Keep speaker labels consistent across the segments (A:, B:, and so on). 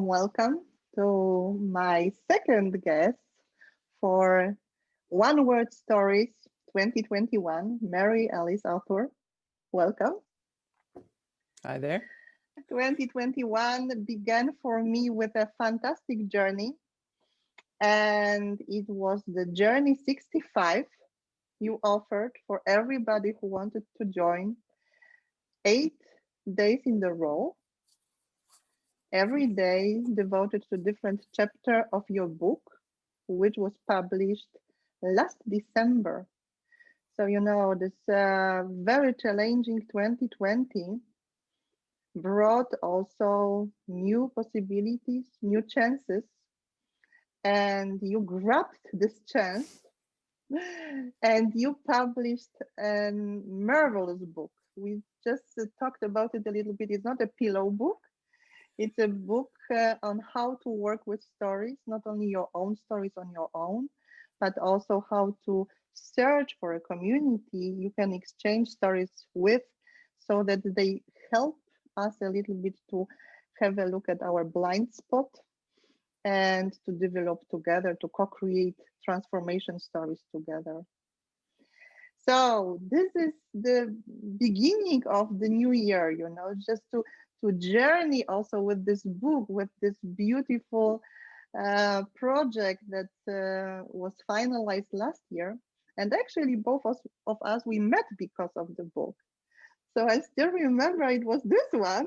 A: warm welcome to my second guest for One Word Stories 2021, Mary Alice author. Welcome.
B: Hi there.
A: 2021 began for me with a fantastic journey, and it was the journey 65 you offered for everybody who wanted to join. 8 days in the row, every day devoted to different chapter of your book, which was published last December. So, this very challenging 2020 brought also new possibilities, new chances, and you grabbed this chance and you published a marvelous book. We just talked about it a little bit. It's not a pillow book. It's a book on how to work with stories, not only your own stories on your own, but also how to search for a community you can exchange stories with so that they help us a little bit to have a look at our blind spot and to develop together, to co-create transformation stories together. So this is the beginning of the new year, just to journey also with this book, with this beautiful project that was finalized last year. And actually both of us, we met because of the book. So I still remember it was this one,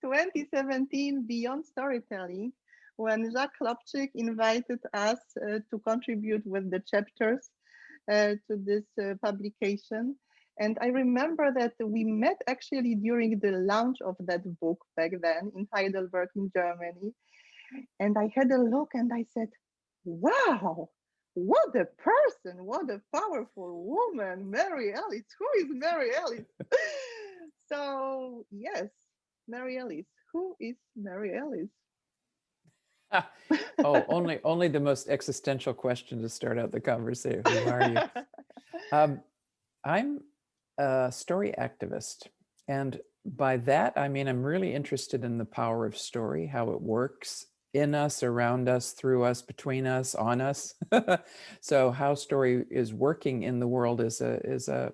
A: 2017, Beyond Storytelling, when Jacques Klopczyk invited us to contribute with the chapters to this publication. And I remember that we met actually during the launch of that book back then in Heidelberg in Germany. And I had a look and I said, wow, what a person, what a powerful woman, Mary Alice. Who is Mary Alice? So yes, Mary Alice. Who is Mary Alice?
B: Oh, only the most existential question to start out the conversation. Who are you? I'm a story activist. And by that, I mean, I'm really interested in the power of story, how it works in us, around us, through us, between us, on us. So how story is working in the world is a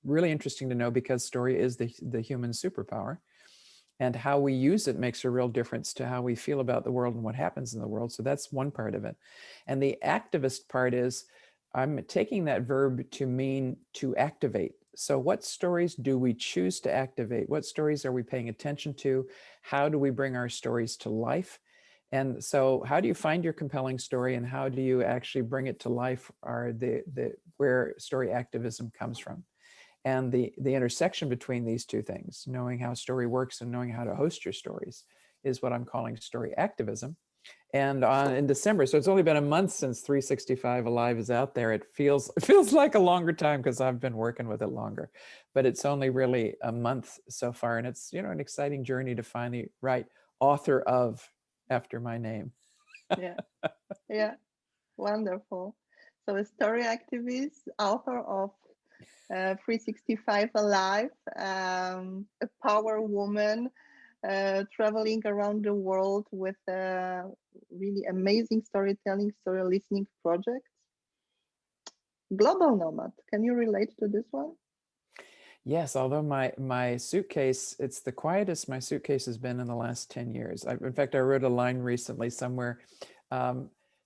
B: really interesting to know, because story is the human superpower. And how we use it makes a real difference to how we feel about the world and what happens in the world. So that's one part of it. And the activist part is, I'm taking that verb to mean to activate. So what stories do we choose to activate? What stories are we paying attention to? How do we bring our stories to life? And so how do you find your compelling story, and how do you actually bring it to life are where story activism comes from. And the intersection between these two things, knowing how story works and knowing how to host your stories, is what I'm calling story activism. And in December, so it's only been a month since 365 Alive is out there. It feels like a longer time because I've been working with it longer, but it's only really a month so far. And it's, an exciting journey to finally write author of after my name.
A: Yeah, wonderful. So a story activist, author of 365 Alive, a power woman, traveling around the world with really amazing storytelling, story listening projects. Global nomad. Can you relate to this one?
B: Yes, although my suitcase, it's the quietest my suitcase has been in the last 10 years. In fact, I wrote a line recently somewhere.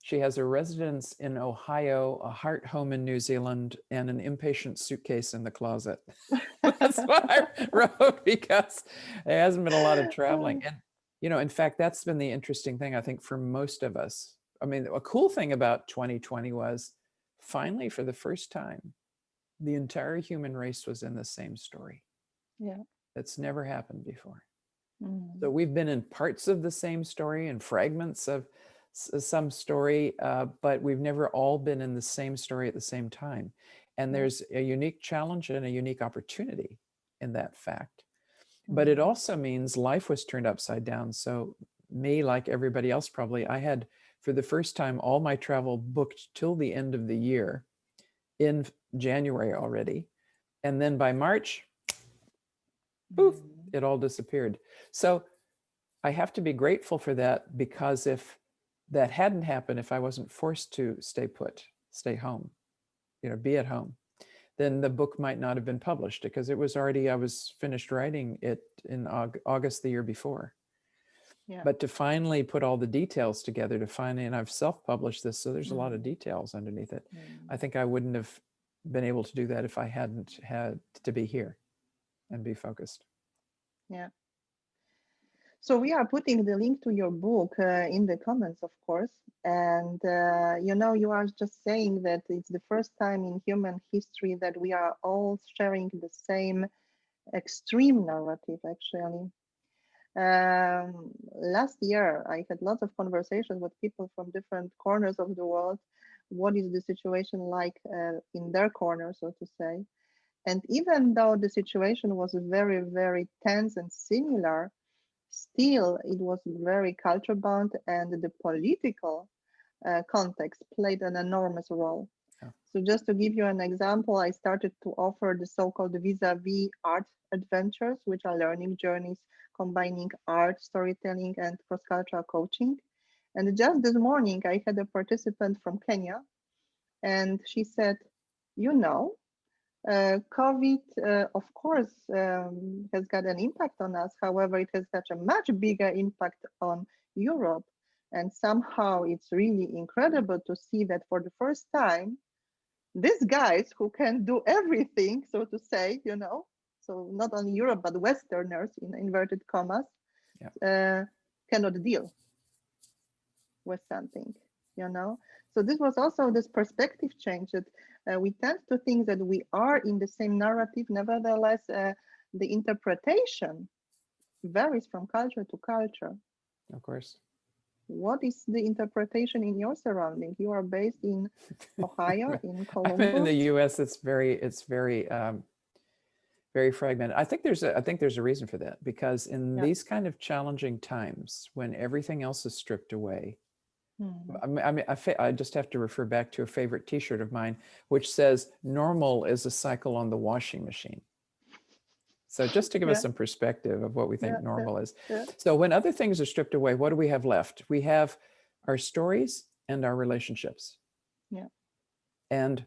B: She has a residence in Ohio, a heart home in New Zealand, and an impatient suitcase in the closet. That's what I wrote, because there hasn't been a lot of traveling. And, in fact, that's been the interesting thing, I think, for most of us. I mean, a cool thing about 2020 was finally, for the first time, the entire human race was in the same story.
A: Yeah.
B: That's never happened before.
A: Mm.
B: So we've been in parts of the same story and fragments of some story, but we've never all been in the same story at the same time. And there's a unique challenge and a unique opportunity in that fact. But it also means life was turned upside down. So me, like everybody else probably, I had, for the first time, all my travel booked till the end of the year in January already. And then by March, poof, it all disappeared. So I have to be grateful for that, because if that hadn't happened, if I wasn't forced to stay put, stay home, be at home, then the book might not have been published, because it was already, I was finished writing it in August the year before.
A: Yeah.
B: But to finally put all the details together, and I've self-published this, so there's a lot of
A: Mm.
B: details underneath it. I
A: Mm.
B: think I wouldn't have been able to do that if I hadn't had to be here and be focused.
A: Yeah. So we are putting the link to your book in the comments, of course. And you are just saying that it's the first time in human history that we are all sharing the same extreme narrative, actually. Last year, I had lots of conversations with people from different corners of the world. What is the situation like in their corner, so to say? And even though the situation was very, very tense and similar, still it was very culture bound, and the political context played an enormous role.
B: Yeah.
A: So just to give you an example, I started to offer the so-called vis-a-vis art adventures, which are learning journeys combining art, storytelling, and cross-cultural coaching. And just this morning, I had a participant from Kenya, and she said, you know, COVID, of course, has got an impact on us. However, it has such a much bigger impact on Europe. And somehow it's really incredible to see that for the first time, these guys who can do everything, so to say, so not only Europe, but Westerners in inverted commas,
B: Yeah.
A: cannot deal with something, So this was also this perspective change that we tend to think that we are in the same narrative. Nevertheless, the interpretation varies from culture to culture.
B: Of course.
A: What is the interpretation in your surrounding? You are based in Ohio, in
B: I'm in the
A: Columbus.
B: U.S. It's very very fragmented. I think there's a reason for that, because in
A: Yeah.
B: these kind of challenging times when everything else is stripped away,
A: Mm-hmm.
B: I just have to refer back to a favorite T-shirt of mine, which says "Normal is a cycle on the washing machine." So just to give us
A: Yeah,
B: some perspective of what we
A: yeah,
B: think
A: yeah,
B: normal is.
A: yeah,
B: So when other things are stripped away, what do we have left? We have our stories and our relationships.
A: yeah.
B: And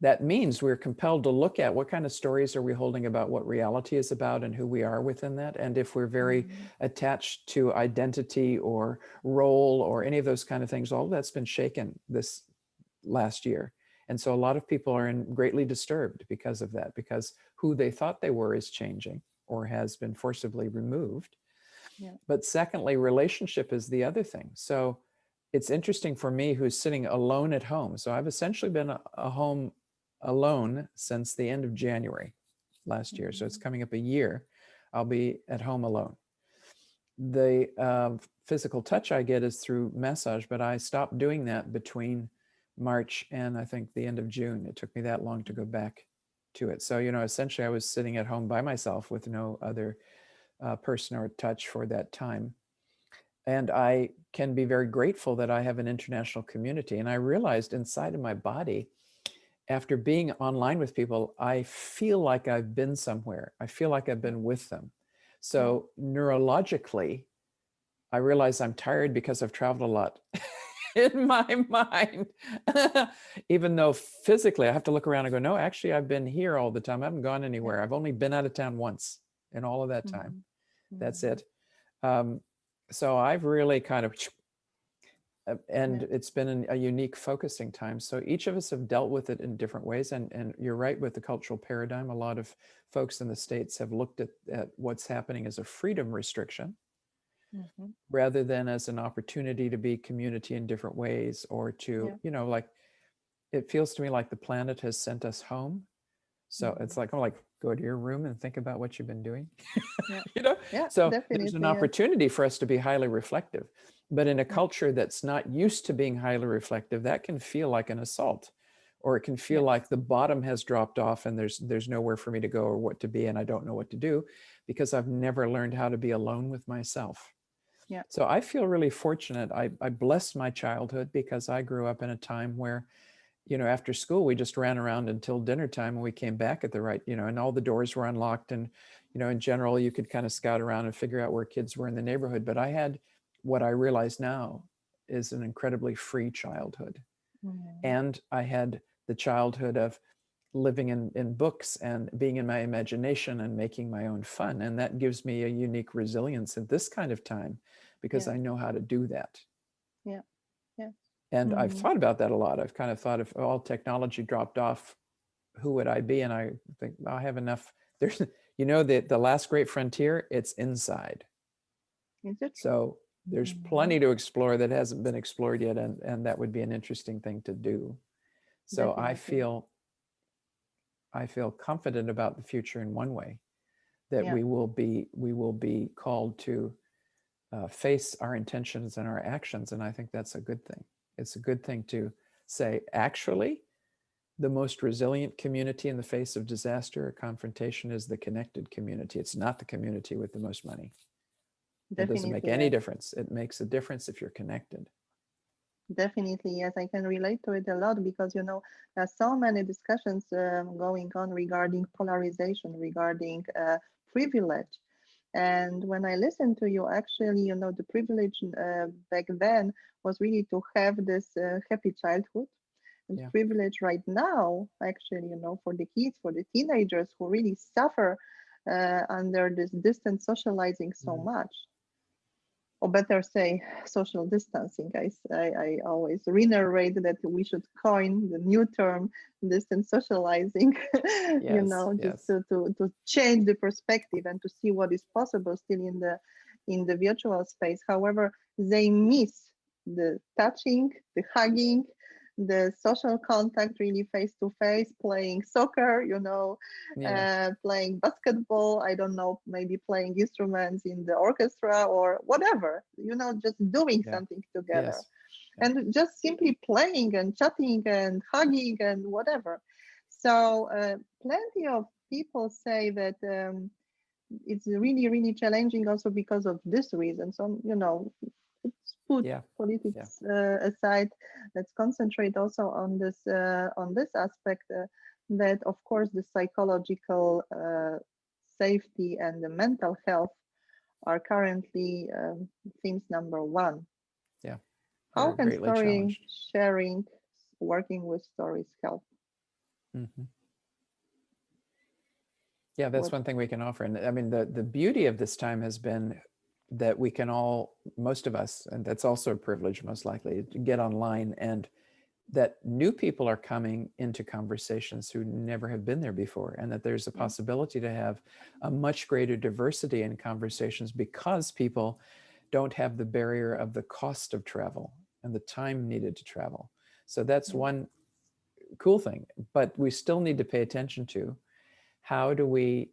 B: that means we're compelled to look at what kind of stories are we holding about what reality is about and who we are within that. And if we're very
A: Mm-hmm.
B: attached to identity or role or any of those kind of things, all of that's been shaken this last year. And so a lot of people are greatly disturbed because of that, because who they thought they were is changing or has been forcibly removed.
A: Yeah.
B: But secondly, relationship is the other thing. So it's interesting for me, who's sitting alone at home. So I've essentially been a home alone since the end of January last year. So it's
A: Mm-hmm.
B: coming up a year. I'll be at home alone. The physical touch I get is through massage, but I stopped doing that between March and I think the end of June. It took me that long to go back to it. So, essentially I was sitting at home by myself with no other person or touch for that time. And I can be very grateful that I have an international community. And I realized inside of my body, after being online with people, I feel like I've been somewhere. I feel like I've been with them. So neurologically, I realize I'm tired because I've traveled a lot in my mind. Even though physically I have to look around and go, no, actually, I've been here all the time. I haven't gone anywhere. I've only been out of town once in all of that time.
A: Mm-hmm.
B: That's it. So I've really kind of, and it's been a unique focusing time. So each of us have dealt with it in different ways. And you're right with the cultural paradigm. A lot of folks in the States have looked at what's happening as a freedom restriction.
A: Mm-hmm.
B: Rather than as an opportunity to be community in different ways, or to, like, it feels to me like the planet has sent us home. So it's like, I'm like, go to your room and think about what you've been doing.
A: Yeah,
B: So there's an
A: definitely. Yes.
B: opportunity for us to be highly reflective, but in a culture that's not used to being highly reflective, that can feel like an assault, or it can feel like the bottom has dropped off and there's nowhere for me to go or what to be, and I don't know what to do because I've never learned how to be alone with myself.
A: Yeah.
B: So I feel really fortunate. I bless my childhood because I grew up in a time where after school, we just ran around until dinner time, and we came back at the right, and all the doors were unlocked. And, in general, you could kind of scout around and figure out where kids were in the neighborhood. But I had what I realize now is an incredibly free childhood. And I had the childhood of living in books and being in my imagination and making my own fun. And that gives me a unique resilience at this kind of time, because I know how to do that.
A: Yeah. Yeah.
B: And I've thought about that a lot. I've kind of thought, if all technology dropped off, who would I be? And I think, I have enough. There's, the last great frontier, it's inside.
A: Is it?
B: So there's plenty to explore that hasn't been explored yet. And that would be an interesting thing to do. So
A: Definitely.
B: I feel confident about the future in one way, that
A: Yeah.
B: we will be called to face our intentions and our actions. And I think that's a good thing. It's a good thing to say, actually, the most resilient community in the face of disaster or confrontation is the connected community. It's not the community with the most money. It doesn't make
A: Definitely.
B: any
A: Yes.
B: difference. It makes a difference if you're connected.
A: Definitely, yes, I can relate to it a lot because, there's so many discussions going on regarding polarization, regarding privilege. And when I listen to you, actually, the privilege back then was really to have this happy childhood. And
B: Yeah.
A: privilege right now, actually, for the kids, for the teenagers who really suffer under this distant socializing so much, or better say social distancing. I always reiterate that we should coin the new term distant socializing,
B: Yes.
A: just
B: Yes.
A: to change the perspective and to see what is possible still in the virtual space. However, they miss the touching, the hugging, the social contact, really face to face, playing soccer,
B: Yeah.
A: playing basketball, I don't know, maybe playing instruments in the orchestra or whatever, just doing
B: Yeah.
A: something together.
B: Yes. Yeah.
A: And just simply playing and chatting and hugging and whatever. So, plenty of people say that it's really, really challenging also because of this reason. So, let's put
B: Yeah. Yeah.
A: politics aside. Let's concentrate also on this aspect, that of course the psychological safety and the mental health are currently themes number one.
B: Yeah.
A: How
B: They're
A: can
B: greatly
A: story
B: challenged.
A: sharing, working with stories, help?
B: Mm-hmm. Yeah, that's
A: What?
B: one thing we can offer. And I mean, the beauty of this time has been that we can all, most of us, and that's also a privilege, most likely, to get online, and that new people are coming into conversations who never have been there before, and that there's a
A: Yeah,
B: possibility to have a much greater diversity in conversations because people don't have the barrier of the cost of travel and the time needed to travel. So that's
A: yeah,
B: one cool thing, but we still need to pay attention to how do we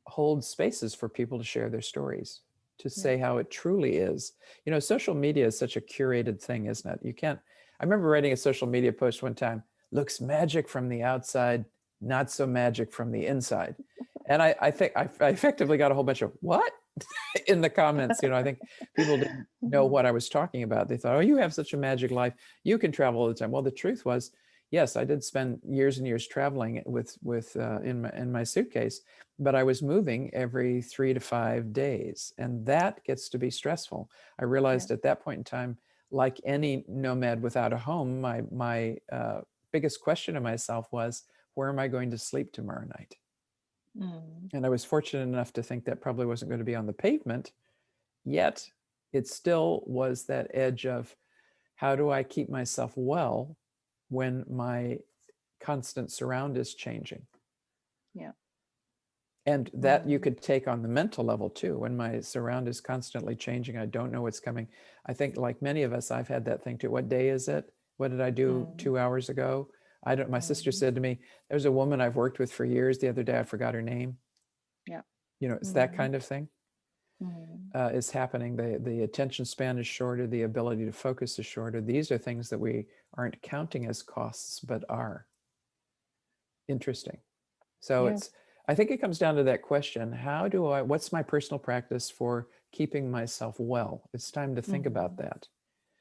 B: hold spaces for people to share their stories, to
A: yeah,
B: say how it truly is. Social media is such a curated thing, isn't it? You can't, I remember writing a social media post one time, looks magic from the outside, not so magic from the inside. And I think I effectively got a whole bunch of what in the comments. I think people didn't know what I was talking about. They thought, oh, you have such a magic life. You can travel all the time. Well, the truth was, yes, I did spend years and years traveling with in my suitcase, but I was moving every 3 to 5 days, and that gets to be stressful. I
A: yeah.
B: realized at that point in time, like any nomad without a home, my biggest question to myself was, where am I going to sleep tomorrow night?
A: Mm,
B: And I was fortunate enough to think that probably wasn't going to be on the pavement, yet it still was that edge of, how do I keep myself well when my constant surround is changing?
A: yeah.
B: And that you
A: Mm,
B: could take on the mental level too. When my surround is constantly changing, I don't know what's coming. I think, like many of us, I've had that thing too. What day is it? What did I do
A: mm,
B: 2 hours ago? I don't. My sister
A: mm,
B: said to me, "There's a woman I've worked with for years. The other day, I forgot her name."
A: yeah.
B: It's that
A: Mm,
B: kind of thing
A: mm,
B: is happening. The attention span is shorter. The ability to focus is shorter. These are things that we aren't counting as costs, but are interesting. So
A: yeah.
B: I think it comes down to that question: what's my personal practice for keeping myself well? It's time to think about
A: Mm,
B: that.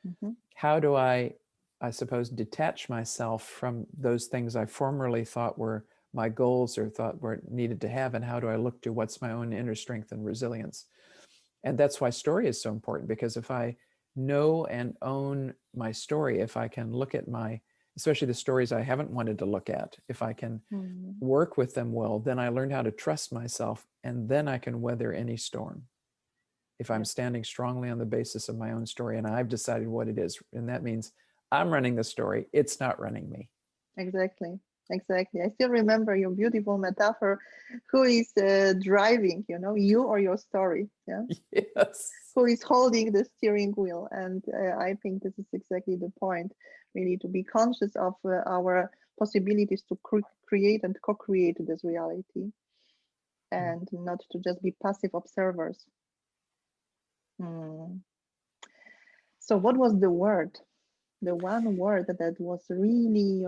A: mhm,
B: How do I I suppose, detach myself from those things I formerly thought were my goals or thought were needed to have, and how do I look to what's my own inner strength and resilience. And that's why story is so important, because if I know and own my story, if I can look at my, especially the stories I haven't wanted to look at, if I can
A: Mm.
B: work with them well, then I learn how to trust myself, and then I can weather any storm. If I'm
A: Yeah,
B: standing strongly on the basis of my own story and I've decided what it is, and that means I'm running the story, it's not running me.
A: exactly. Exactly. I still remember your beautiful metaphor. Who is driving, you or your story? Yeah.
B: Yes.
A: Who is holding the steering wheel? And I think this is exactly the point. We need to be conscious of our possibilities to create and co-create this reality, and not to just be passive observers. Hmm. So, what was the word? The one word that was really,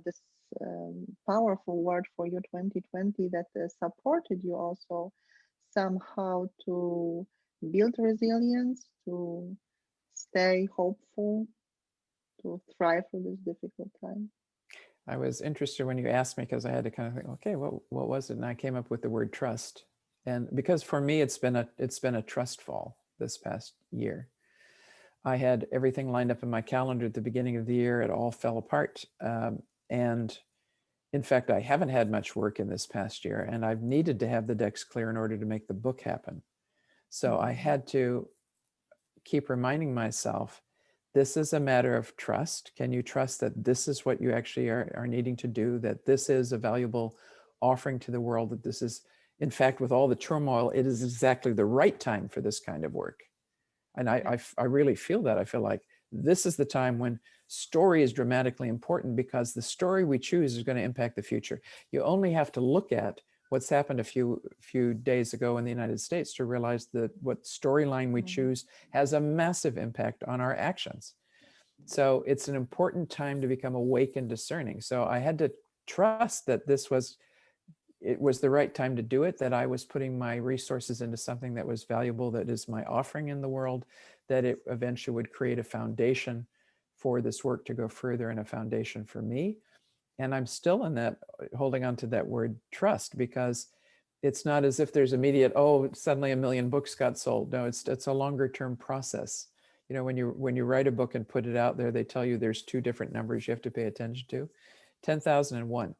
A: this powerful word for you 2020 that supported you also somehow to build resilience, to stay hopeful, to thrive through this difficult time.
B: I was interested when you asked me, because I had to kind of think, okay, what was it? And I came up with the word trust. And because for me it's been a trust fall this past year. I had everything lined up in my calendar at the beginning of the year. It all fell apart. And in fact, I haven't had much work in this past year, and I've needed to have the decks clear in order to make the book happen. So I
A: Mm.
B: had to keep reminding myself, this is a matter of trust. Can you trust that this is what you actually are needing to do, that this is a valuable offering to the world, that this is, in fact, with all the turmoil, it is exactly the right time for this kind of work. And
A: Yeah.
B: I really feel that. I feel like this is the time when story is dramatically important, because the story we choose is going to impact the future. You only have to look at what's happened a few days ago in the United States to realize that what storyline we
A: Mm.
B: choose has a massive impact on our actions. So it's an important time to become awake and discerning. So I had to trust that it was the right time to do it, that I was putting my resources into something that was valuable, that is my offering in the world, that it eventually would create a foundation for this work to go further, and a foundation for me. And I'm still in that, holding on to that word trust, because it's not as if there's immediate, oh, suddenly 1 million books got sold. No, it's a longer term process. When you write a book and put it out there, they tell you there's 2 different numbers you have to pay attention to, 10,001.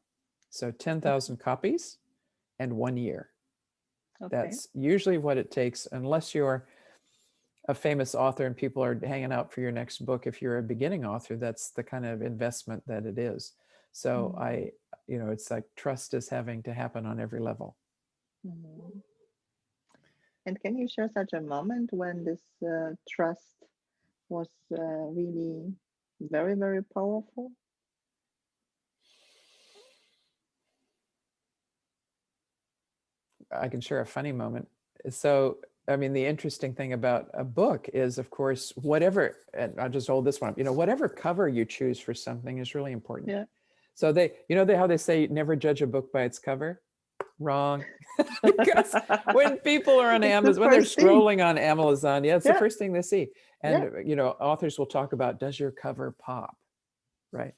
B: So 10,000 copies and 1 year.
A: Okay.
B: That's usually what it takes, unless you're a famous author and people are hanging out for your next book. If you're a beginning author, that's the kind of investment that it is. So
A: Mm.
B: it's like trust is having to happen on every level.
A: Mm. And can you share such a moment when this trust was really very, very powerful?
B: I can share a funny moment. So, I mean, the interesting thing about a book is, of course, whatever, and I'll just hold this one up, whatever cover you choose for something is really important.
A: Yeah.
B: So how they say never judge a book by its cover? Wrong. Because when people are on
A: It's the
B: Amazon, when they're
A: first thing.
B: scrolling on Amazon, yeah, it's the
A: Yeah.
B: first thing they see.
A: Yeah.
B: And, authors will talk about, does your cover pop? Right.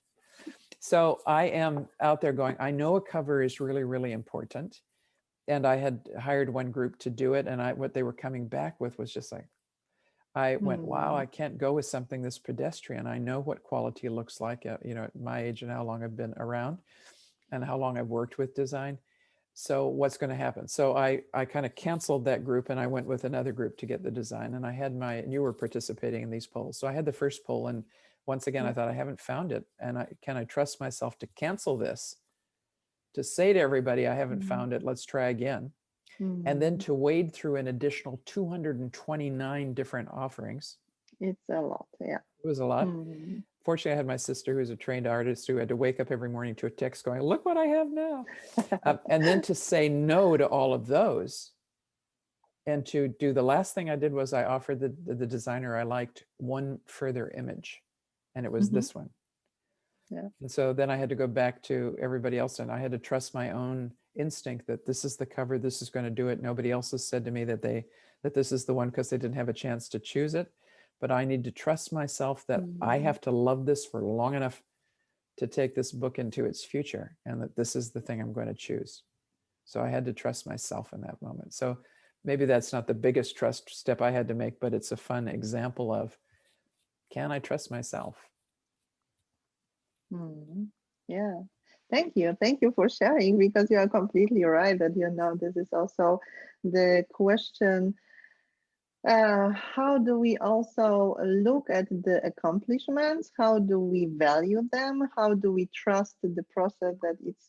B: So I am out there going, I know a cover is really, really important. And I had hired one group to do it. And what they were coming back with was just like, I went, wow,
A: Hmm.
B: I can't go with something this pedestrian. I know what quality looks like, at my age and how long I've been around and how long I've worked with design. So what's going to happen? So I kind of canceled that group, and I went with another group to get the design. And and you were participating in these polls. So I had the first poll, and once again, I
A: Yeah.
B: thought, I haven't found it. And can I trust myself to cancel this, to say to everybody, I haven't
A: Mm.
B: found it, let's try again. And then
A: Mm.
B: to wade through an additional 229 different offerings.
A: It's a lot. Yeah.
B: It was a lot.
A: Mm.
B: Fortunately, I had my sister, who's a trained artist, who had to wake up every morning to a text going, look what I have now. And then to say no to all of those, and to do, the last thing I did was I offered the designer I liked one further image, and it was
A: Hmm.
B: this one.
A: Yeah.
B: And so then I had to go back to everybody else, and I had to trust my own instinct that this is the cover, this is going to do it. Nobody else has said to me that this is the one, because they didn't have a chance to choose it. but I need to trust myself that I
A: Mm.
B: have to love this for long enough to take this book into its future, and that this is the thing I'm going to choose. So I had to trust myself in that moment. So maybe that's not the biggest trust step I had to make, but it's a fun example of, can I trust myself?
A: Mm. Yeah. Thank you. Thank you for sharing, because you are completely right that, this is also the question. How do we also look at the accomplishments? How do we value them? How do we trust the process that it's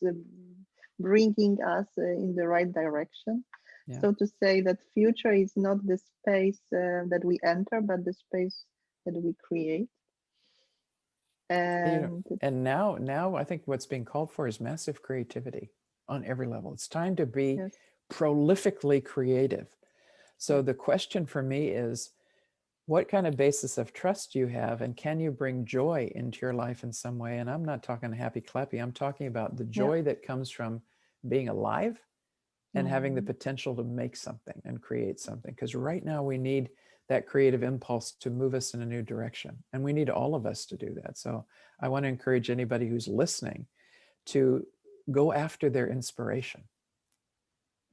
A: bringing us in the right direction?
B: Yeah.
A: So to say that future is not the space that we enter, but the space that we create. And
B: And now I think what's being called for is massive creativity on every level. It's time to be
A: yes,
B: prolifically creative. So
A: yes.
B: the question for me is, what kind of basis of trust do you have, and can you bring joy into your life in some way? And I'm not talking happy clappy. I'm talking about the
A: Yeah.
B: joy that comes from being alive and having the
A: Mm.
B: potential to make something and create something. Because right now we need that creative impulse to move us in a new direction. And we need all of us to do that. So I want to encourage anybody who's listening to go after their inspiration,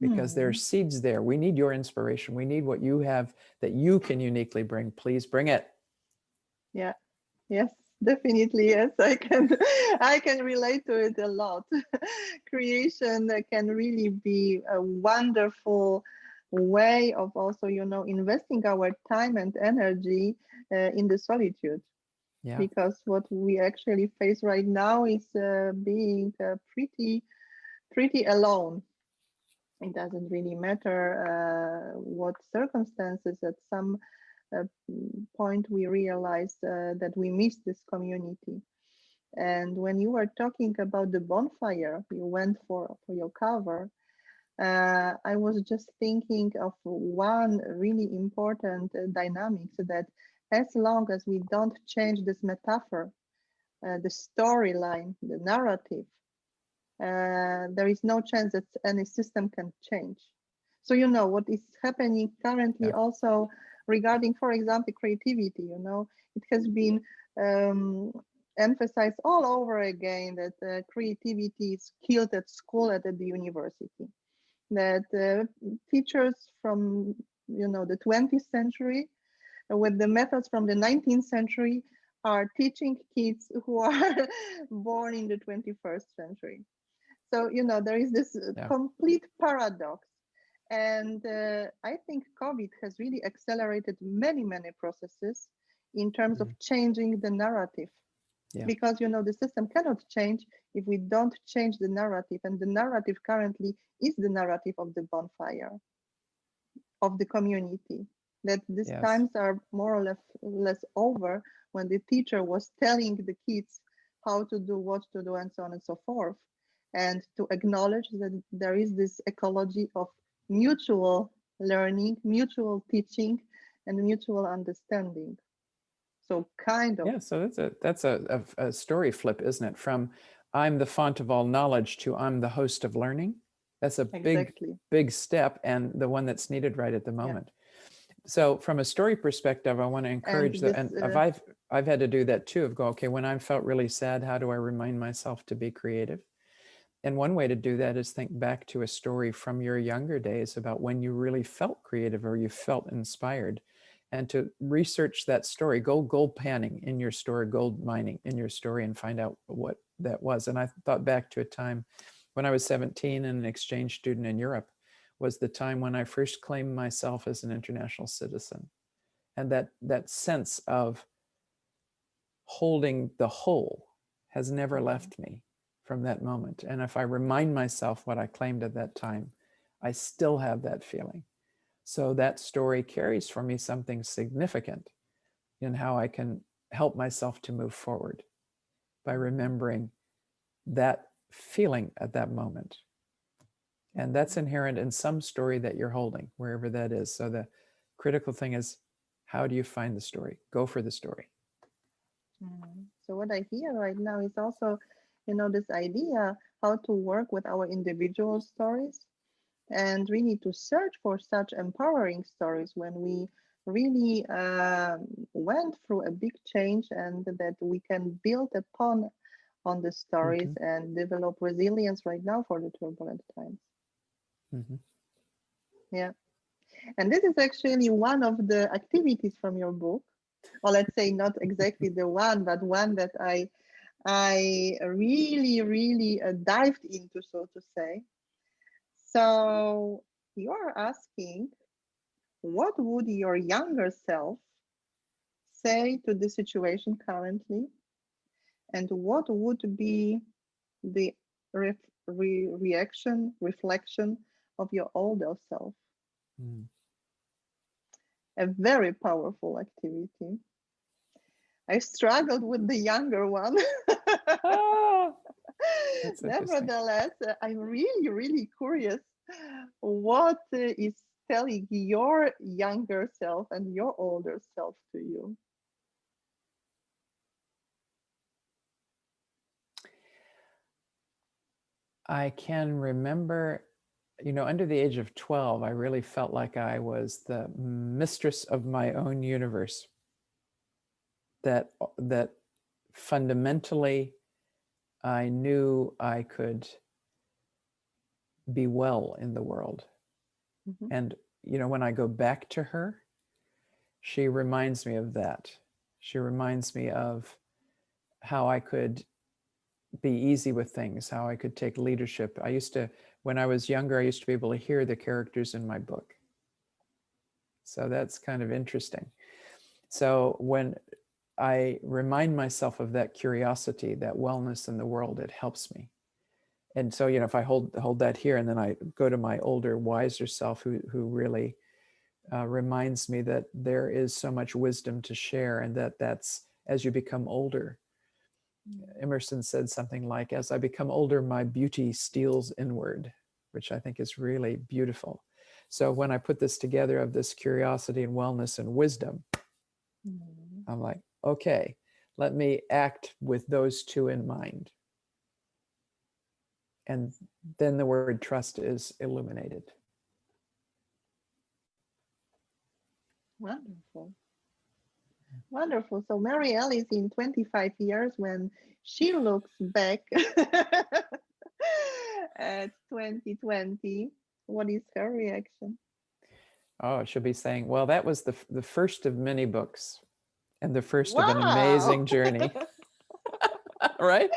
B: because there are
A: Mm.
B: seeds there. We need your inspiration. We need what you have that you can uniquely bring. Please bring it.
A: Yeah. Yes, definitely. Yes, I can. I can relate to it a lot. Creation can really be a wonderful way of also, investing our time and energy in the solitude.
B: Yeah.
A: Because what we actually face right now is being pretty alone. It doesn't really matter what circumstances. At some point, we realize that we miss this community. And when you were talking about the bonfire you went for your cover, I was just thinking of one really important dynamics, that as long as we don't change this metaphor, the storyline, the narrative, there is no chance that any system can change. So, what is happening currently
B: Yeah.
A: also regarding, for example, creativity, it has been um, emphasized all over again that creativity is killed at school and at the university. That teachers from, the 20th century with the methods from the 19th century are teaching kids who are born in the 21st century. So, there is this
B: Yeah.
A: complete paradox. And I think COVID has really accelerated many, many processes in terms of
B: Mm.
A: changing the narrative.
B: Yeah.
A: Because, the system cannot change if we don't change the narrative. And the narrative currently is the narrative of the bonfire, of the community. That these
B: Yes.
A: times are more or less over, when the teacher was telling the kids how to do, what to do, and so on and so forth. And to acknowledge that there is this ecology of mutual learning, mutual teaching, and mutual understanding. So kind of
B: Yeah. So that's a story flip, isn't it? From I'm the font of all knowledge to I'm the host of learning. That's a
A: exactly.
B: big step, and the one that's needed right at the
A: Yeah.
B: moment. So from a story perspective, I want to
A: And
B: encourage
A: this,
B: and I've had to do that too, of go, okay, when I felt really sad, how do I remind myself to be creative? And one way to do that is think back to a story from your younger days about when you really felt creative or you felt inspired, and to research that story. Go gold panning in your story, gold mining in your story, and find out what that was. And I thought back to a time when I was 17 and an exchange student in Europe was the time when I first claimed myself as an international citizen. And that sense of holding the whole has never
A: mm,
B: left me from that moment. And if I remind myself what I claimed at that time, I still have that feeling. So that story carries for me something significant in how I can help myself to move forward by
A: mm,
B: remembering that feeling at that moment. And that's
A: mm.
B: inherent in some story that you're holding, wherever that is. So the critical thing is, how do you find the story? Go for the story.
A: So what I hear right now is also, this idea how to work with our individual stories, and we need to search for such empowering stories when we really went through a big change, and that we can build upon on the stories
B: Mm-hmm.
A: and develop resilience right now for the turbulent times.
B: Mm-hmm.
A: Yeah. And this is actually one of the activities from your book, or let's say not exactly the one, but one that I really, really dived into, so to say. So you are asking, what would your younger self say to the situation currently, and what would be the reaction, reflection of your older self?
B: Mm.
A: A very powerful activity. I struggled with the younger one.
B: Ah, that's interesting.
A: Nevertheless, I'm really, really curious what is telling your younger self and your older self to you.
B: I can remember, under the age of 12, I really felt like I was the mistress of my own universe. That fundamentally I knew I could be well in the world.
A: Mhm.
B: And, when I go back to her, she reminds me of that. She reminds me of how I could be easy with things, how I could take leadership. When I was younger, I used to be able to hear the characters in my book. So that's kind of interesting. So when I remind myself of that curiosity, that wellness in the world, it helps me. And so, if I hold that here, and then I go to my older, wiser self, who really reminds me that there is so much wisdom to share, and that's as you become older. Emerson said something like, "As I become older, my beauty steals inward," which I think is really beautiful. So when I put this together of this curiosity and wellness and wisdom,
A: Mhm.
B: I'm like, okay, let me act with those two in mind. And then the word trust is illuminated.
A: Wonderful. Wonderful. So Mary Alice in 25 years, when she looks back at 2020, what is her reaction?
B: Oh, she'll be saying, well, that was the first of many books and the first of an
A: Wow.
B: amazing journey, right?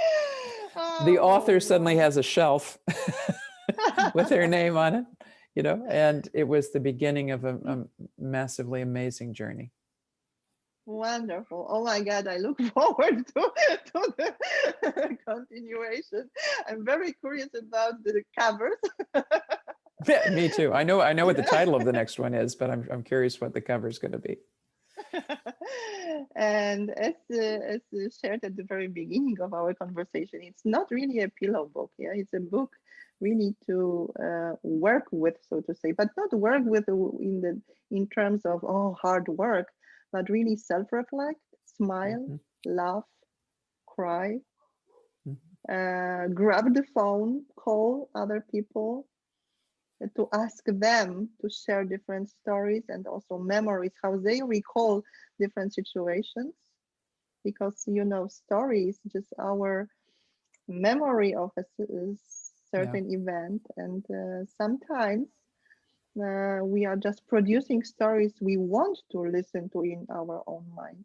B: The author
A: Oh,
B: suddenly
A: wow.
B: has a shelf with her name on it, and it was the beginning of a massively amazing journey.
A: Wonderful. Oh my God, I look forward to the continuation. I'm very curious about the covers.
B: Yeah, me too. I know what the title of the next one is, but I'm curious what the cover is going to be.
A: And as shared at the very beginning of our conversation, it's not really a pillow book. Yeah, it's a book really to work with, so to say, but not work with in terms of hard work, but really self-reflect, smile,
B: Mm-hmm.
A: laugh, cry,
B: Mm-hmm.
A: grab the phone, call other people, to ask them to share different stories and also memories, how they recall different situations. Because, stories just our memory of a
B: Yeah.
A: certain event. And sometimes we are just producing stories we want to listen to in our own mind.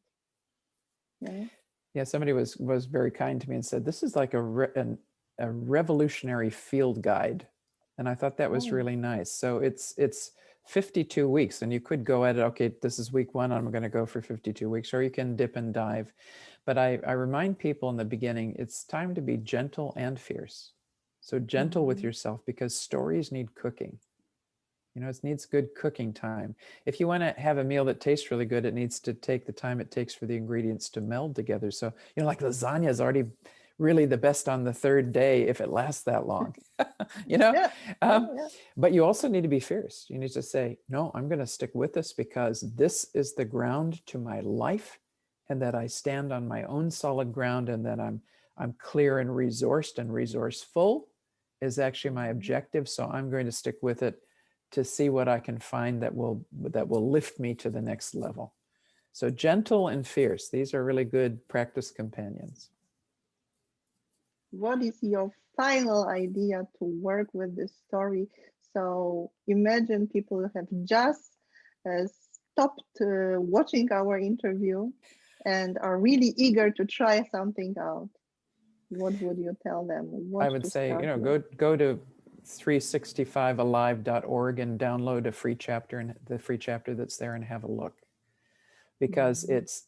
A: Yeah.
B: Yeah, somebody was very kind to me and said, this is like a revolutionary field guide. And I thought that was
A: Oh.
B: really nice. So it's 52 weeks, and you could go at it, okay, this is week 1, I'm going to go for 52 weeks, or you can dip and dive. But I remind people in the beginning, it's time to be gentle and fierce. So gentle with
A: Mhm.
B: yourself, because stories need cooking. It needs good cooking time. If you want to have a meal that tastes really good, it needs to take the time it takes for the ingredients to meld together. So, like lasagna is already really the best on the 3rd day if it lasts that long, you know?
A: Yeah. Yeah.
B: Um,
A: Yeah.
B: but you also need to be fierce. You need to say, no, I'm going to stick with this because this is the ground to my life, and that I stand on my own solid ground, and that I'm clear and resourced and resourceful is actually my
A: Mhm.
B: objective. So I'm going to stick with it to see what I can find that will lift me to the next level. So gentle and fierce, these are really good practice companions.
A: What is your final idea to work with this story? So imagine people have just stopped watching our interview and are really eager to try something out. What would you tell them? What
B: I would
A: to
B: say,
A: start with?
B: go to 365alive.org and download a free chapter, and the free chapter that's there, and have a look. Because it's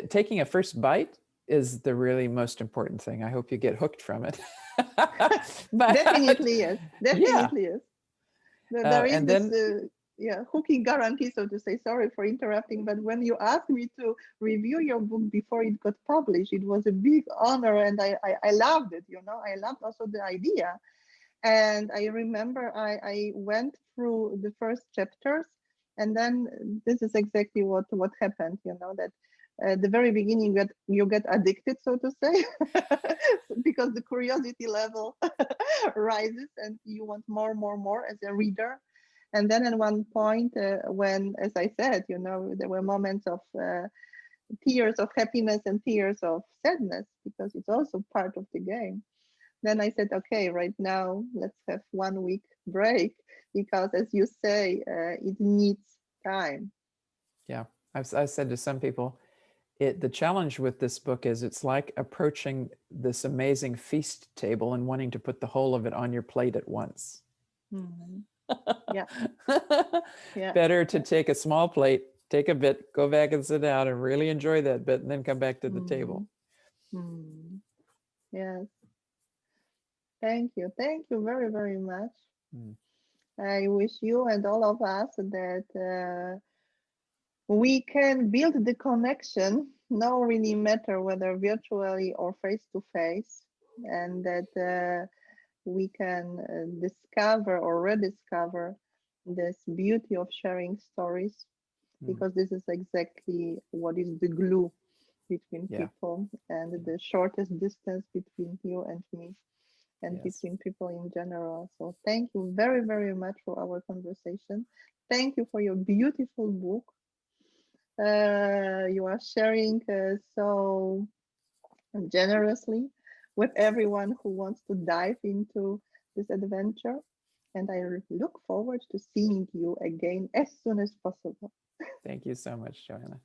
B: taking a first bite is the really most important thing. I hope you get hooked from it. But,
A: Definitely yes. Definitely yes. There is
B: and
A: this
B: then
A: hooking guarantee, so to say. Sorry for interrupting, but when you asked me to review your book before it got published, it was a big honor, and I loved it. I loved also the idea. And I remember I went through the first chapters, and then this is exactly what happened. That at the very beginning you get addicted, so to say, because the curiosity level rises, and you want more as a reader. And then at one point, when, as I said, there were moments of tears of happiness and tears of sadness, because it's also part of the game. Then I said, okay, right now, let's have 1 week break, because as you say, it needs time.
B: Yeah, I've said to some people, the challenge with this book is it's like approaching this amazing feast table and wanting to put the whole of it on your plate at once.
A: Mm-hmm. Yeah. Yeah.
B: Better to take a small plate, take a bit, go back and sit down and really enjoy that bit, and then come back to the table.
A: Mm-hmm. Yes. Thank you. Thank you very, very much. I wish you and all of us that we can build the connection, no really matter whether virtually or face to face, and that we can discover or rediscover this beauty of sharing stories, because this is exactly what is the glue between people, and the shortest distance between you and me, and between people in general. So thank you very, very much for our conversation. Thank you for your beautiful book. You are sharing so generously with everyone who wants to dive into this adventure. And I look forward to seeing you again as soon as possible.
B: Thank you so much, Joanna.